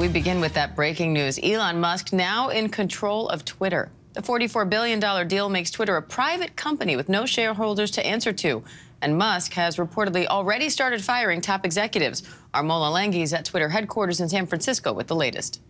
We begin with that breaking news. Elon Musk now in control of Twitter. The $44 billion deal makes Twitter a private company with no shareholders to answer to. And Musk has reportedly already started firing top executives. Our Mola Lenghi is at Twitter headquarters in San Francisco with the latest.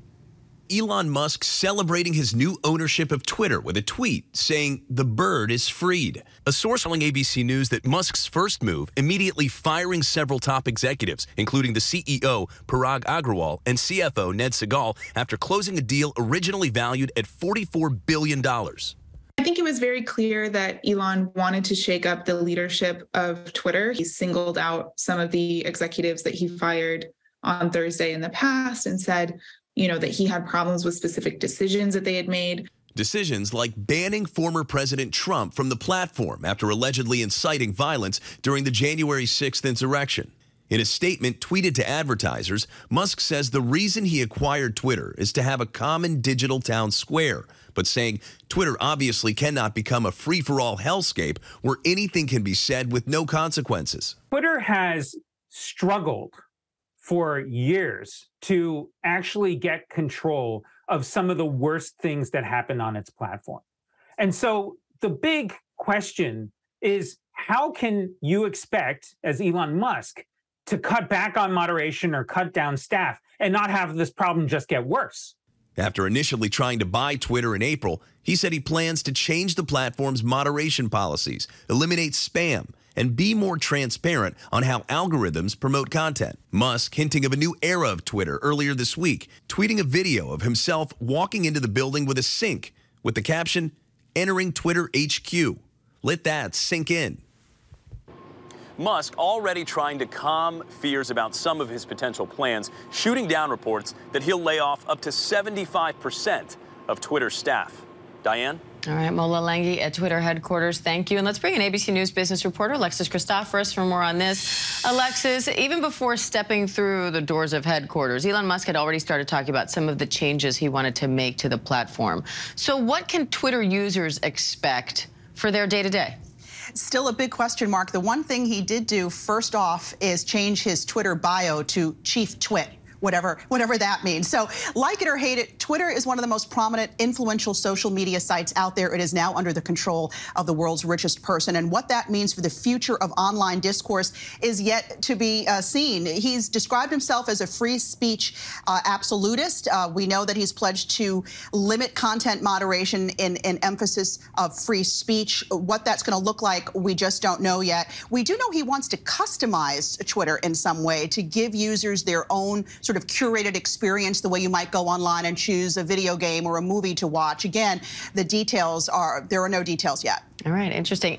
Elon Musk celebrating his new ownership of Twitter with a tweet saying the bird is freed. A source telling ABC News that Musk's first move, immediately firing several top executives, including the CEO, Parag Agrawal, and CFO, Ned Segal, after closing a deal originally valued at $44 billion. I think it was very clear that Elon wanted to shake up the leadership of Twitter. He singled out some of the executives that he fired on Thursday in the past and said, that he had problems with specific decisions that they had made. Decisions like banning former President Trump from the platform after allegedly inciting violence during the January 6th insurrection. In a statement tweeted to advertisers, Musk says the reason he acquired Twitter is to have a common digital town square, but saying Twitter obviously cannot become a free-for-all hellscape where anything can be said with no consequences. Twitter has struggled for years to actually get control of some of the worst things that happen on its platform. And so the big question is, how can you expect, as Elon Musk, to cut back on moderation or cut down staff and not have this problem just get worse? After initially trying to buy Twitter in April, he said he plans to change the platform's moderation policies, eliminate spam, and be more transparent on how algorithms promote content. Musk hinting of a new era of Twitter earlier this week, tweeting a video of himself walking into the building with a sink with the caption, "Entering Twitter HQ." Let that sink in. Musk already trying to calm fears about some of his potential plans, shooting down reports that he'll lay off up to 75% of Twitter's staff. Diane? All right, Mola Lenghi at Twitter headquarters, thank you. And let's bring in ABC News business reporter Alexis Christoforous for more on this. Alexis, even before stepping through the doors of headquarters, Elon Musk had already started talking about some of the changes he wanted to make to the platform. So what can Twitter users expect for their day-to-day? Still a big question mark. The one thing he did do first off is change his Twitter bio to Chief Twit. Whatever that means. So like it or hate it, Twitter is one of the most prominent, influential social media sites out there. It is now under the control of the world's richest person. And what that means for the future of online discourse is yet to be seen. He's described himself as a free speech absolutist. We know that he's pledged to limit content moderation in emphasis of free speech. What that's going to look like, we just don't know yet. We do know he wants to customize Twitter in some way to give users their own sort of curated experience, the way you might go online and choose a video game or a movie to watch. Again, there are no details yet. All right, interesting.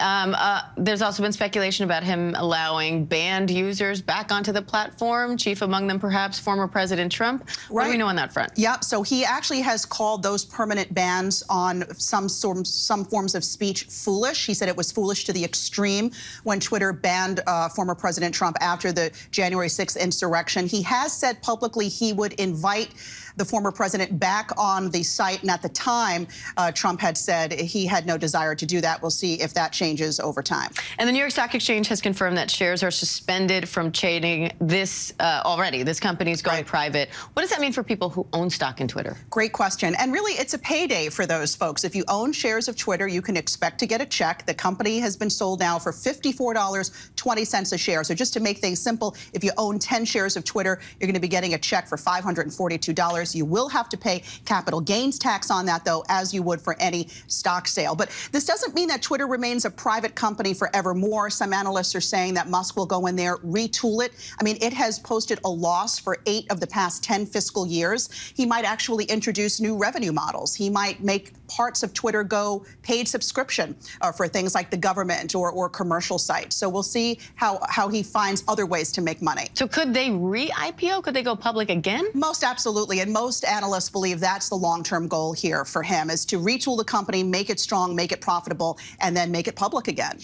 There's also been speculation about him allowing banned users back onto the platform, chief among them perhaps former President Trump. What do we know on that front? Yep, so he actually has called those permanent bans on some forms of speech foolish. He said it was foolish to the extreme when Twitter banned former President Trump after the January 6th insurrection. He has said publicly he would invite the former president back on the site, and at the time, Trump had said he had no desire to do that. We'll see if that changes over time. And the New York Stock Exchange has confirmed that shares are suspended from trading this already. This company is going private. What does that mean for people who own stock in Twitter? Great question. And really, it's a payday for those folks. If you own shares of Twitter, you can expect to get a check. The company has been sold now for $54.20 a share. So just to make things simple, if you own 10 shares of Twitter, you're going to be getting a check for $542. You will have to pay capital gains tax on that, though, as you would for any stock sale. But this doesn't mean that Twitter remains a private company forevermore. Some analysts are saying that Musk will go in there, retool it. I mean, it has posted a loss for 8 of the past 10 fiscal years. He might actually introduce new revenue models. He might make parts of Twitter go paid subscription for things like the government or commercial sites. So we'll see how he finds other ways to make money. So could they re-IPO? Could they go public again? Most absolutely. And most analysts believe that's the long-term goal here for him, is to retool the company, make it strong, make it profitable, and then make it public again.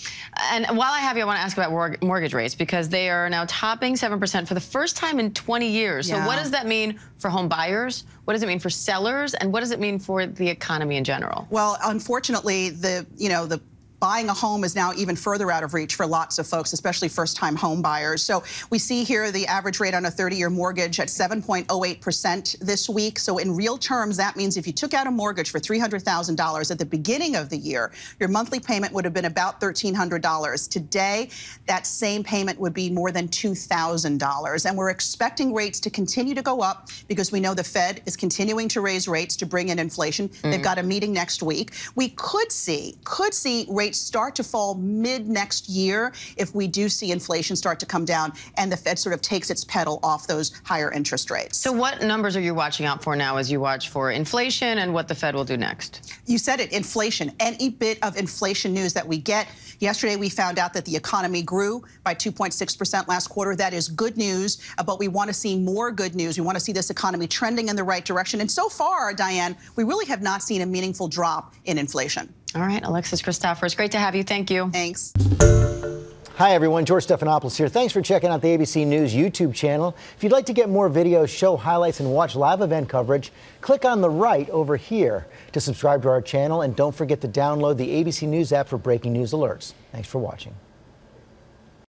And while I have you, I want to ask about mortgage rates, because they are now topping 7% for the first time in 20 years. So what does that mean for home buyers? What does it mean for sellers? And what does it mean for the economy in general? Well, unfortunately, the buying a home is now even further out of reach for lots of folks, especially first-time home buyers. So we see here the average rate on a 30-year mortgage at 7.08% this week. So in real terms, that means if you took out a mortgage for $300,000 at the beginning of the year, your monthly payment would have been about $1,300. Today, that same payment would be more than $2,000. And we're expecting rates to continue to go up because we know the Fed is continuing to raise rates to bring in inflation. They've got a meeting next week. We could see rates start to fall mid next year if we do see inflation start to come down and the Fed sort of takes its pedal off those higher interest rates. So what numbers are you watching out for now as you watch for inflation and what the Fed will do next? You said it, inflation. Any bit of inflation news that we get. Yesterday, we found out that the economy grew by 2.6% last quarter. That is good news, but we want to see more good news. We want to see this economy trending in the right direction. And so far, Diane, we really have not seen a meaningful drop in inflation. All right, Alexis Christoforous, great to have you. Thank you. Thanks. Hi, everyone. George Stephanopoulos here. Thanks for checking out the ABC News YouTube channel. If you'd like to get more videos, show highlights, and watch live event coverage, click on the right over here to subscribe to our channel. And don't forget to download the ABC News app for breaking news alerts. Thanks for watching.